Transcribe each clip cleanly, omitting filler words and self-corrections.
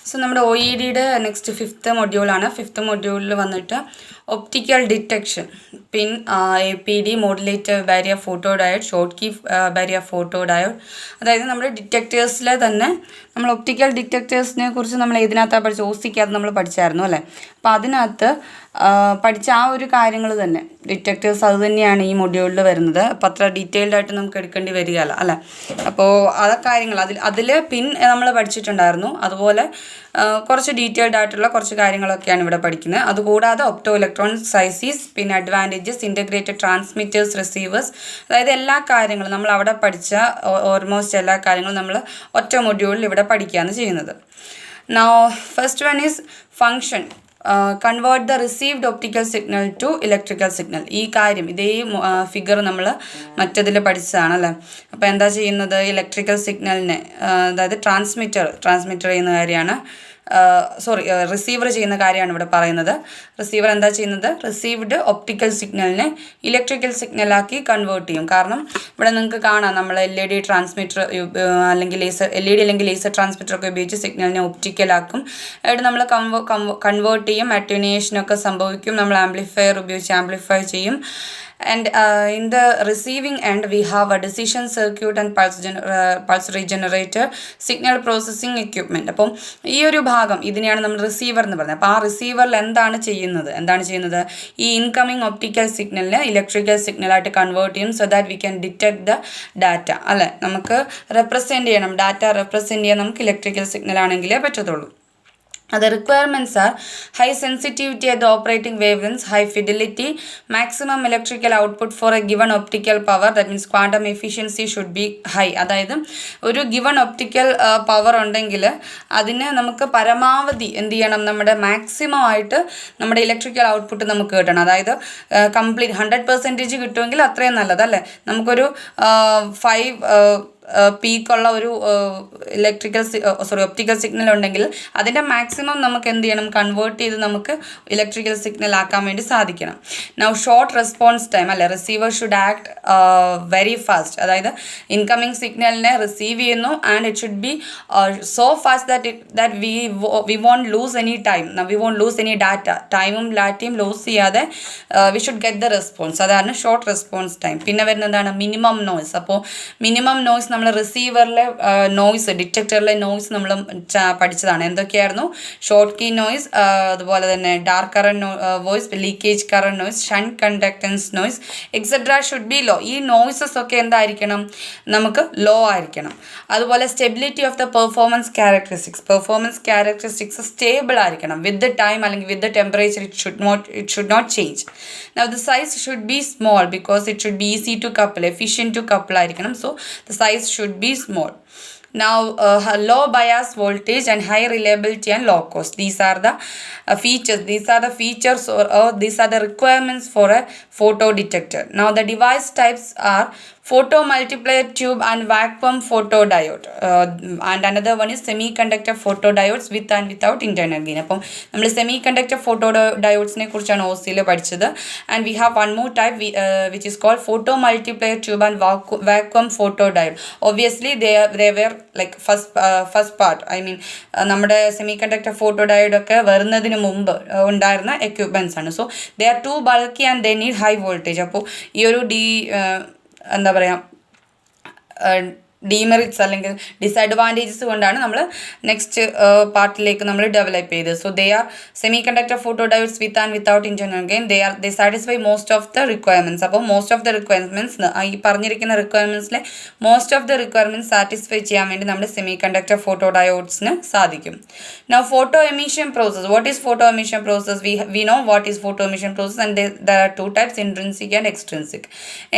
So നമ്മുടെ O E ഡിയുടെ next 5th മൊഡ്യൂളാണ്. 5th മൊഡ്യൂളിൽ വന്നിട്ട് optical detection, PIN, A P D, modulator barrier photo diode, Schottky barrier photo diode. അതായത് നമ്മുടെ ഡിറ്റക്ടേഴ്സിലെ തന്നെ നമ്മൾ ഒപ്റ്റിക്കൽ ഡിറ്റക്ടേഴ്സിനെ കുറിച്ച് നമ്മൾ ഏതിനകത്താണ് പഠിച്ചത്? ഓസിക്കകത്ത് നമ്മൾ പഠിച്ചായിരുന്നു അല്ലേ? അപ്പോൾ അതിനകത്ത് പഠിച്ച ആ ഒരു കാര്യങ്ങൾ തന്നെ ഡിറ്റക്ടേഴ്സ് അത് തന്നെയാണ് ഈ മൊഡ്യൂളിൽ വരുന്നത്. അപ്പോൾ അത്ര ഡീറ്റെയിൽഡ് ആയിട്ട് നമുക്ക് എടുക്കേണ്ടി വരികയല്ല അല്ലേ? അപ്പോൾ ആ കാര്യങ്ങൾ അതിൽ പിൻ നമ്മൾ പഠിച്ചിട്ടുണ്ടായിരുന്നു. അതുപോലെ കുറച്ച് ഡീറ്റെയിൽഡ് ആയിട്ടുള്ള കുറച്ച് കാര്യങ്ങളൊക്കെയാണ് ഇവിടെ പഠിക്കുന്നത്. അതുകൂടാതെ ഒപ്റ്റോ ഇലക്ട്രോണിക് സൈസീസ്, പിന്നെ അഡ്വാൻറ്റേജസ്, ഇൻ്റഗ്രേറ്റഡ് ട്രാൻസ്മിറ്റേഴ്സ്, റിസീവേഴ്സ്, അതായത് എല്ലാ കാര്യങ്ങളും നമ്മൾ അവിടെ പഠിച്ച ഓൾമോസ്റ്റ് എല്ലാ കാര്യങ്ങളും നമ്മൾ ഒറ്റ മൊഡ്യൂളിൽ ഇവിടെ പഠിക്കുകയാണ് ചെയ്യുന്നത്. Now first one is function, convert the received optical signal to electrical signal. ഈ കാര്യം ഇതേ ഫിഗർ നമ്മൾ മറ്റതിൽ പഠിച്ചതാണ് അല്ലേ? അപ്പോൾ എന്താ ചെയ്യുന്നത്? ഇലക്ട്രിക്കൽ സിഗ്നലിനെ അതായത് ട്രാൻസ്മിറ്റർ ചെയ്യുന്ന കാര്യമാണ്, റിസീവർ ചെയ്യുന്ന കാര്യമാണ് ഇവിടെ പറയുന്നത്. റിസീവർ എന്താ ചെയ്യുന്നത്? റിസീവ്ഡ് ഒപ്റ്റിക്കൽ സിഗ്നലിനെ ഇലക്ട്രിക്കൽ സിഗ്നലാക്കി കൺവേർട്ട് ചെയ്യും. കാരണം ഇവിടെ നിങ്ങൾക്ക് കാണാം, നമ്മൾ LED ട്രാൻസ്മിറ്റർ അല്ലെങ്കിൽ ലേസർ ട്രാൻസ്മിറ്റർ ഒക്കെ ഉപയോഗിച്ച് സിഗ്നലിനെ ഒപ്റ്റിക്കലാക്കും. അവിടെ നമ്മൾ കൺവേർട്ട് ചെയ്യും, അറ്റ്യൂനേഷനൊക്കെ സംഭവിക്കും, നമ്മൾ ആംപ്ലിഫയർ ഉപയോഗിച്ച് ആംപ്ലിഫൈ ചെയ്യും. And in the receiving end we have a decision circuit and pulse regenerator, signal processing equipment. അപ്പം ഈ ഒരു ഭാഗം ഇതിനെയാണ് നമ്മൾ റിസീവർ എന്ന് പറയുന്നത്. അപ്പോൾ ആ റിസീവറിൽ എന്താണ് ചെയ്യുന്നത്? ഈ ഇൻകമിങ് ഒപ്റ്റിക്കൽ സിഗ്നലിനെ ഇലക്ട്രിക്കൽ സിഗ്നലായിട്ട് കൺവേർട്ട് ചെയ്യും, so that we can detect the data അല്ലേ? നമുക്ക് റെപ്രസെൻറ്റ് ചെയ്യണം, ഡാറ്റ റെപ്രസെൻറ്റ് ചെയ്യാൻ നമുക്ക് ഇലക്ട്രിക്കൽ സിഗ്നൽ ആണെങ്കിലേ പറ്റത്തുള്ളൂ. The requirements are high sensitivity at the operating wavelengths, high fidelity, maximum electrical output for a given optical power, that means quantum efficiency should be high. അതായത് ഒരു given optical power ഉണ്ടെങ്കിൽ അതിന് നമുക്ക് പരമാവധി എന്ത് ചെയ്യണം? നമ്മുടെ മാക്സിമം ആയിട്ട് നമ്മുടെ ഇലക്ട്രിക്കൽ ഔട്ട്പുട്ട് നമുക്ക് കിട്ടണം. അതായത് കംപ്ലീറ്റ് 100% കിട്ടുമെങ്കിൽ അത്രയും നല്ലതല്ലേ? നമുക്കൊരു 5 പീക്കുള്ള ഒരു ഒപ്റ്റിക്കൽ സിഗ്നൽ ഉണ്ടെങ്കിൽ അതിൻ്റെ മാക്സിമം നമുക്ക് എന്ത് ചെയ്യണം? കൺവേർട്ട് ചെയ്ത് നമുക്ക് ഇലക്ട്രിക്കൽ സിഗ്നൽ ആക്കാൻ വേണ്ടി സാധിക്കണം. നൗ ഷോർട്ട് റെസ്പോൺസ് ടൈം അല്ലേ? Receiver should act very fast. അതായത് ഇൻകമിങ് സിഗ്നലിനെ റിസീവ് ചെയ്യുന്നു and it should be so fast that we won't lose any time, we won't lose any data. ടൈമും ഡാറ്റയും ലോസ് ചെയ്യാതെ we should get the response. അതാണ് short response time. പിന്നെ വരുന്നതാണ് minimum noise. അപ്പോൾ മിനിമം നോയ്സ് നമ്മൾ റിസീവറിലെ നോയ്സ്, ഡിറ്റക്ടറിലെ നോയ്സ് നമ്മൾ പഠിച്ചതാണ്. എന്തൊക്കെയായിരുന്നു? ഷോർട്ട് കീ നോയ്സ്, അതുപോലെ തന്നെ dark current voice, leakage current noise, shunt conductance noise etcetera should be low. ഈ നോയ്സസ് ഒക്കെ എന്തായിരിക്കണം? നമുക്ക് ലോ ആയിരിക്കണം. അതുപോലെ stability of the performance characteristics stable ആയിരിക്കണം. വിത്ത് ദ ടൈം അല്ലെങ്കിൽ with the temperature it should not change. Now the size should be small because it should be easy to couple, efficient to couple ആയിരിക്കണം. So the size should be small. Now low bias voltage and high reliability and low cost, these are the features or these are the requirements for a photo detector. Now the device types are photo multiplier tube and vacuum photodiode, and another one is semiconductor photodiodes with and without internal gain. അപ്പം നമ്മൾ semiconductor photodiodes-നെ കുറിച്ചാണ് OC-യിൽ പഠിച്ചത്. And we have one more type which is called photo multiplier tube and vacuum photodiode. Obviously they were like first part, I mean നമ്മുടെ semiconductor photodiode ഒക്കെ വരുന്നതിന് മുമ്പ് ഉണ്ടായിരുന്ന equipments ആണ്. So they are too bulky and they need high voltage. അപ്പോൾ ഈ ഒരു എന്താ പറയുക, ഡീമെറിറ്റ്സ് അല്ലെങ്കിൽ ഡിസഡ്വാൻറ്റേജസ് കൊണ്ടാണ് നമ്മൾ നെക്സ്റ്റ് പാർട്ടിലേക്ക് നമ്മൾ ഡെവലപ്പ് ചെയ്തത്. So they are semiconductor photodiodes with and without internal gain. They satisfy most of the requirements. അപ്പോൾ മോസ്റ്റ് ഓഫ് ദ റിക്വയർമെൻറ്റ്സ്, ഈ പറഞ്ഞിരിക്കുന്ന റിക്വയർമെൻറ്റ്സിലെ most of the requirements satisfy ചെയ്യാൻ വേണ്ടി നമ്മുടെ സെമികണ്ടക്ടർ ഫോട്ടോഡയോഡ്സിന് സാധിക്കും. Now photo emission process. What is photo emission process? We know what is photo emission process and there are two types, intrinsic and extrinsic.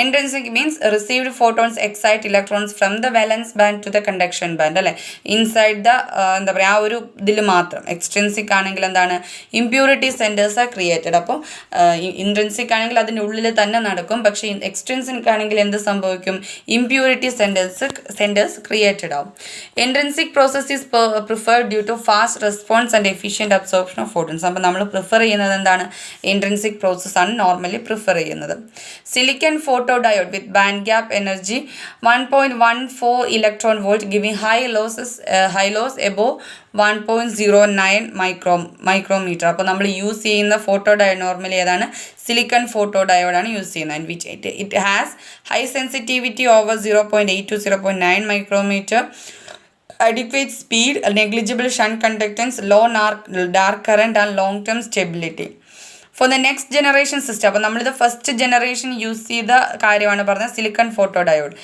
Intrinsic means received photons excite electrons from the valence band to the conduction band അല്ലേ? Inside the എന്താ പറയുക, ആ ഒരു ഇതിൽ മാത്രം. Extrinsic ആണെങ്കിൽ എന്താണ്? Impurity centres are created. അപ്പോൾ ഇൻട്രിൻസിക് ആണെങ്കിൽ അതിൻ്റെ ഉള്ളിൽ തന്നെ നടക്കും. പക്ഷേ എക്സ്ട്രിൻസിക് ആണെങ്കിൽ എന്ത് സംഭവിക്കും? ഇമ്പ്യൂരിറ്റി സെൻറ്റേഴ്സ് ക്രിയേറ്റഡ് ആവും. Intrinsic process is preferred due to fast response and efficient absorption of photons. അപ്പോൾ നമ്മൾ പ്രിഫർ ചെയ്യുന്നത് എന്താണ്? ഇൻട്രിൻസിക് പ്രോസസ് ആണ് നോർമലി പ്രിഫർ ചെയ്യുന്നത്. Silicon photo diode with band gap energy 1.14 4 electron volt, giving high loss above 1.09 micrometer. അപ്പോൾ നമ്മൾ use ചെയ്യുന്ന photo diode normally ഏതാണ്? സിലിക്കൺ ഫോട്ടോ ഡയോഡാണ് യൂസ് ചെയ്യുന്നത്. And which it has high sensitivity over 0.8 to 0.9 micrometer, adequate speed, negligible shunt conductance, low dark current and long term stability. For the next generation system, അപ്പോൾ നമ്മളിത് first generation use ചെയ്ത കാര്യമാണ് പറഞ്ഞത്, silicon photo diode.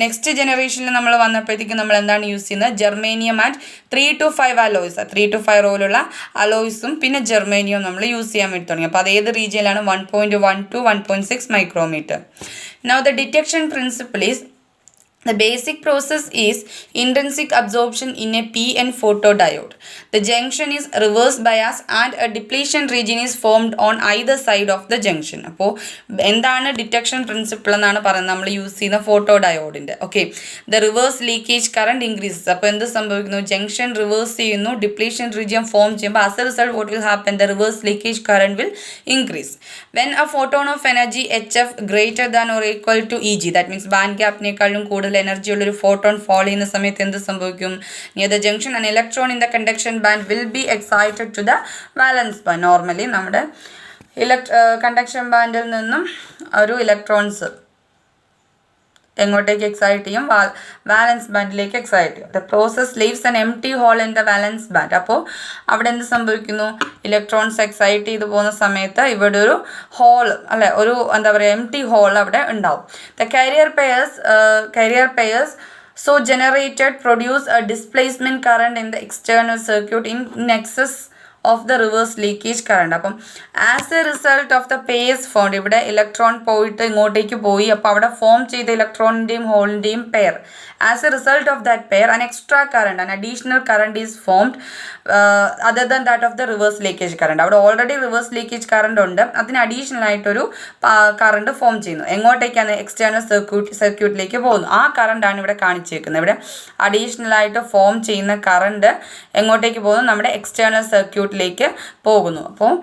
Next ജനറേഷനിൽ നമ്മൾ വന്നപ്പോഴത്തേക്കും നമ്മൾ എന്താണ് യൂസ് ചെയ്യുന്നത്? Germanium and 3 to 5 alloys, 3 to 5 റോലുള്ള അലോയ്സും പിന്നെ ജെർമേനിയം നമ്മൾ യൂസ് ചെയ്യാൻ വേണ്ടി തുടങ്ങി. അപ്പോൾ അത് ഏത് റീജിയനിലാണ്? 1.1 to 1.6 micrometer. Now the detection principle is, the basic process is intrinsic absorption in a PN photodiode. The junction is reverse bias and a depletion region is formed on either side of the junction. അപ്പോൾ എന്താണ് detection principle എന്നാണ് പറയുന്നത് നമ്മൾ use ചെയ്യുന്ന photo ഡയോഡിൻ്റെ. Okay, the reverse leakage current increases. അപ്പോൾ എന്ത് സംഭവിക്കുന്നു? ജംഗ്ഷൻ റിവേഴ്സ് ചെയ്യുന്നു, ഡിപ്ലീഷൻ റീജിയൻ ഫോം ചെയ്യുമ്പോൾ as a result what will happen? The reverse leakage current will increase. When a photon of energy HF greater than or equal to EG, that means band ഗ്യാപ്പിനേക്കാളും കൂടുതൽ energy ഉള്ളൊരു photon fall ചെയ്യുന്ന സമയത്ത് എന്ത് സംഭവിക്കും? Near the junction an electron in the conduction band will be excited to the valence band. Normally നമ്മുടെ conduction ബാൻഡിൽ നിന്നും ഒരു ഇലക്ട്രോൺസ് എങ്ങോട്ടേക്ക് എക്സൈറ്റ് ചെയ്യും? വാലൻസ് ബാൻഡിലേക്ക് എക്സൈറ്റ് ചെയ്യും. The process leaves an empty hole in the valence band. അപ്പോൾ അവിടെ എന്ത് സംഭവിക്കുന്നു? ഇലക്ട്രോൺസ് എക്സൈറ്റ് ചെയ്ത് പോകുന്ന സമയത്ത് ഇവിടെ ഒരു ഹോൾ അല്ലെ, ഒരു എന്താ പറയുക, എംപ്റ്റി ഹോൾ അവിടെ ഉണ്ടാവും. The carrier pairs so generated produce a displacement current in the external circuit in excess of the reverse leakage current. അപ്പം as a result of the pace font, ഇവിടെ ഇലക്ട്രോൺ പോയിട്ട് ഇങ്ങോട്ടേക്ക് പോയി, അപ്പോൾ അവിടെ ഫോം ചെയ്ത ഇലക്ട്രോണിൻ്റെയും ഹോളിൻ്റെയും pair, as a result of that pair an extra current, an additional current is formed other than that of the reverse leakage current. അവിടെ ഓൾറെഡി റിവേഴ്സ് ലീക്കേജ് കറണ്ട് ഉണ്ട്, അതിന് അഡീഷണൽ ആയിട്ടൊരു കറണ്ട് ഫോം ചെയ്യുന്നു. എങ്ങോട്ടേക്കാണ്? External സർക്യൂട്ടിലേക്ക് പോകുന്നു. ആ കറണ്ടാണ് ഇവിടെ കാണിച്ചേക്കുന്നത്. ഇവിടെ അഡീഷണൽ ആയിട്ട് ഫോം ചെയ്യുന്ന കറണ്ട് എങ്ങോട്ടേക്ക് പോകുന്നു? നമ്മുടെ എക്സ്റ്റേണൽ സർക്യൂട്ടിലേക്ക് പോകുന്നു. അപ്പോൾ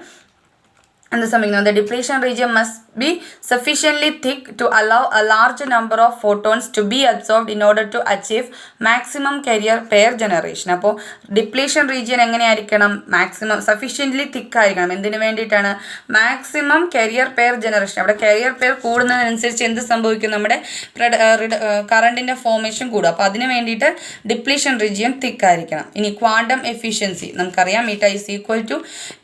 എന്ത് സംഭവിക്കുന്നു? The depletion region must be sufficiently thick to allow a large number of photons to be absorbed in order to achieve maximum carrier pair generation. അപ്പോൾ ഡിപ്ലീഷൻ റീജിയൻ എങ്ങനെയായിരിക്കണം? മാക്സിമം സഫീഷ്യൻ്റ്ലി തിക്ക് ആയിരിക്കണം. എന്തിനു വേണ്ടിയിട്ടാണ്? Maximum career pair generation. അവിടെ career pair കൂടുന്നതിനനുസരിച്ച് എന്ത് സംഭവിക്കും? നമ്മുടെ കറണ്ടിൻ്റെ ഫോർമേഷൻ കൂടും. അപ്പോൾ അതിന് വേണ്ടിയിട്ട് ഡിപ്ലീഷൻ റീജിയൻ തിക്ക് ആയിരിക്കണം. ഇനി ക്വാണ്ടം എഫിഷ്യൻസി നമുക്കറിയാം, eta is equal to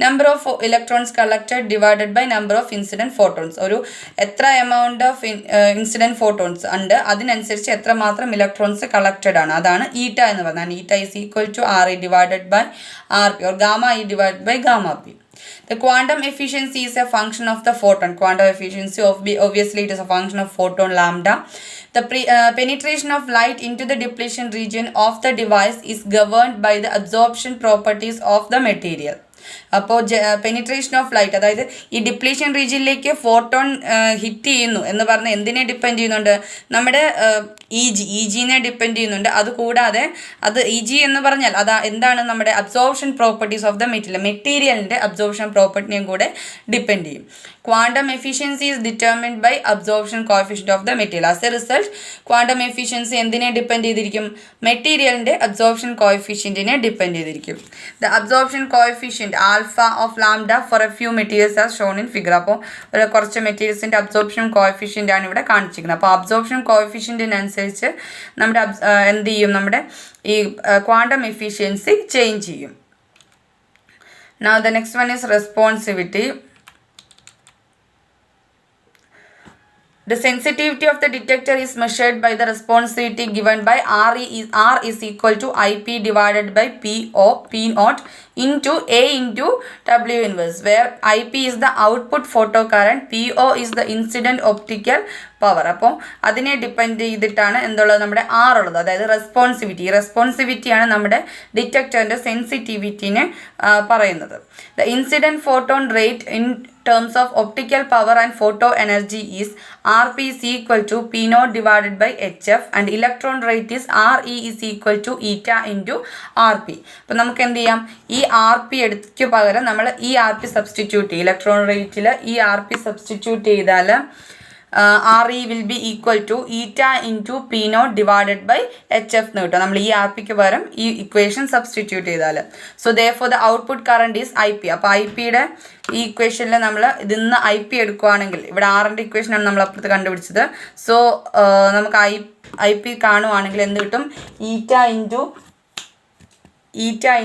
number of electrons collected divided by number of incident photons. ഒരു എത്ര എമൗണ്ട് ഓഫ് ഇൻസിഡൻറ്റ് ഫോട്ടോൺസ് ഉണ്ട് അതിനനുസരിച്ച് എത്രമാത്രം ഇലക്ട്രോൺസ് കളക്റ്റഡ് ആണ്, അതാണ് ഈറ്റ എന്ന് പറഞ്ഞാൽ. Eta is equal to RE divided by RP or gamma E divided by gamma P. The quantum efficiency is a function of the photon. Quantum efficiency obviously it is a function of photon lambda. The penetration of light into the depletion region of the device is governed by the absorption properties of the material. അപ്പോൾ penetration of light, അതായത് ഈ depletion റീജിയനിലേക്ക് photon hit ചെയ്യുന്നു എന്ന് പറഞ്ഞാൽ എന്തിനെ depend ചെയ്യുന്നുണ്ട്? നമ്മുടെ ഇജിനെ depend ചെയ്യുന്നുണ്ട്. അതുകൂടാതെ അത് ഇജി എന്ന് പറഞ്ഞാൽ എന്താണ്? നമ്മുടെ അബ്സോർപ്ഷൻ പ്രോപ്പർട്ടീസ് ഓഫ് ദ മെറ്റീരിയലിൻ്റെ അബ്സോർപ്ഷൻ പ്രോപ്പർട്ടിനെയും കൂടെ ഡിപ്പെൻഡ് ചെയ്യും. Quantum efficiency is determined by absorption coefficient of the material. As a result quantum efficiency എന്തിനെ ഡിപ്പെൻഡ് ചെയ്തിരിക്കും? മെറ്റീരിയലിൻ്റെ അബ്സോർപ്ഷൻ കോഎഫിഷ്യൻറ്റിനെ ഡിപ്പെൻഡ് ചെയ്തിരിക്കും. The absorption coefficient alpha of lambda for a few materials are shown in figure. അപ്പോൾ കുറച്ച് മെറ്റീരിയൽസിൻ്റെ absorption coefficient ആണ് ഇവിടെ കാണിച്ചിരിക്കുന്നത്. അപ്പോൾ അബ്സോർപ്ഷൻ കോഎഫിഷ്യൻറ്റിനനുസരിച്ച് നമ്മുടെ എന്ത് ചെയ്യും? നമ്മുടെ ഈ ക്വാണ്ടം എഫിഷ്യൻസി ചേഞ്ച് ചെയ്യും. Now the next one is responsivity. The sensitivity of the detector is measured by the responsivity given by R is equal to IP divided by P naught into A into W inverse, where IP is the output photocurrent, PO is the incident optical power. അപ്പോൾ അതിനെ depend ചെയ്തിട്ടാണ് എന്തുള്ളത്? നമ്മുടെ R ഉള്ളത്, അതായത് റെസ്പോൺസിവിറ്റിയാണ് നമ്മുടെ ഡിറ്റക്ടറിൻ്റെ സെൻസിറ്റിവിറ്റിനെ പറയുന്നത്. The incident photon rate in terms of optical power and photo energy is RP is equal to P naught divided by HF and electron rate is RE is equal to eta into RP. അപ്പോൾ നമുക്ക് എന്ത് ചെയ്യാം? ഈ RP എടുക്ക് പകരം നമ്മൾ ഈ RP substitute ചെയ്യും. ഇലക്ട്രോൺ റേറ്റിൽ ഈ RP സബ്സ്റ്റിറ്റ്യൂട്ട് ചെയ്താൽ RE will be equal to eta into P not divided by HF എന്ന് കിട്ടും. നമ്മൾ ഈ RPക്ക് പകരം ഈ ഇക്വേഷൻ സബ്സ്റ്റിറ്റ്യൂട്ട് ചെയ്താൽ. So therefore the output current is IP. അപ്പോൾ IPയുടെ ഈ ഇക്വേഷനിൽ നമ്മൾ ഇതിന്ന് IP എടുക്കുകയാണെങ്കിൽ, ഇവിടെ ആറിൻ്റെ ഇക്വേഷനാണ് നമ്മൾ അപ്പുറത്ത് കണ്ടുപിടിച്ചത്. സോ നമുക്ക് IP കാണുവാണെങ്കിൽ എന്ത് കിട്ടും? Eta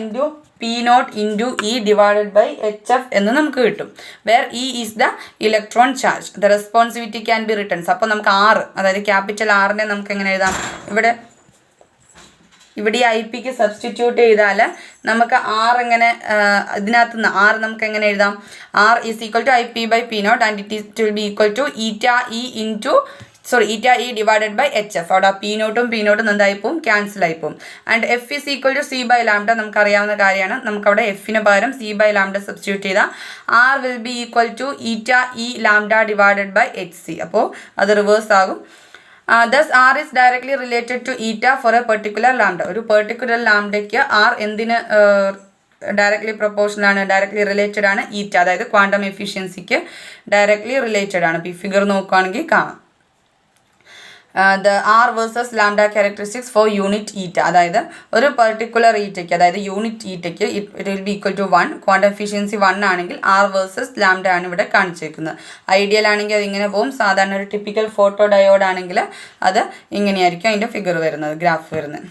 into P not into E divided by HF എന്ന് നമുക്ക് കിട്ടും. Where E is the electron charge. The responsivity can be returns. അപ്പോൾ നമുക്ക് R, അതായത് ക്യാപിറ്റൽ Rനെ നമുക്ക് എങ്ങനെ എഴുതാം? ഇവിടെ ഈ IPക്ക് സബ്സ്റ്റിറ്റ്യൂട്ട് ചെയ്താൽ നമുക്ക് R എങ്ങനെ, ഇതിനകത്ത് നിന്ന് R നമുക്ക് എങ്ങനെ എഴുതാം? R is equal to IP by P not and it will be equal to eta E divided by HF. അവിടെ പി നോട്ടും എന്തായി പോവും? ക്യാൻസൽ ആയി പോവും. And F is equal to C by lambda നമുക്കറിയാവുന്ന കാര്യമാണ്. നമുക്കവിടെ Fന് പകരം C ബൈ ലാംഡ സബ്സ്റ്റിറ്റ്യൂട്ട് ചെയ്താൽ R will be equal to eta E lambda divided by HC. അപ്പോൾ അത് റിവേഴ്സ് ആകും. Thus R is directly related to eta for a particular lambda. ഒരു പെർട്ടിക്കുലർ ലാംഡയ്ക്ക് R എന്തിന് ഡയറക്ട്ലി പ്രൊപ്പോർഷണൽ ആണ്, directly related ആണ്? ഈറ്റ, അതായത് ക്വാണ്ടം എഫിഷ്യൻസിക്ക് ഡയറക്ട്ലി റിലേറ്റഡ് ആണ്. ഇപ്പോൾ ഈ ഫിഗർ നോക്കുകയാണെങ്കിൽ കാണാം. The R versus lambda characteristics for unit eta. അതായത് ഒരു പെർട്ടിക്കുലർ ഈറ്റയ്ക്ക്, അതായത് യൂണിറ്റ് ഈറ്റയ്ക്ക് it will be equal to 1. Quantum efficiency 1 ആണെങ്കിൽ R വേഴ്സസ് ലാംഡ ആണ് ഇവിടെ കാണിച്ചേക്കുന്നത്. ഐഡിയൽ ആണെങ്കിൽ അത് ഇങ്ങനെ പോകും. സാധാരണ ഒരു ടിപ്പിക്കൽ ഫോട്ടോ ഡയോഡ് ആണെങ്കിൽ അത് ഇങ്ങനെയായിരിക്കും അതിൻ്റെ ഫിഗർ വരുന്നത്, ഗ്രാഫ് വരുന്നത്.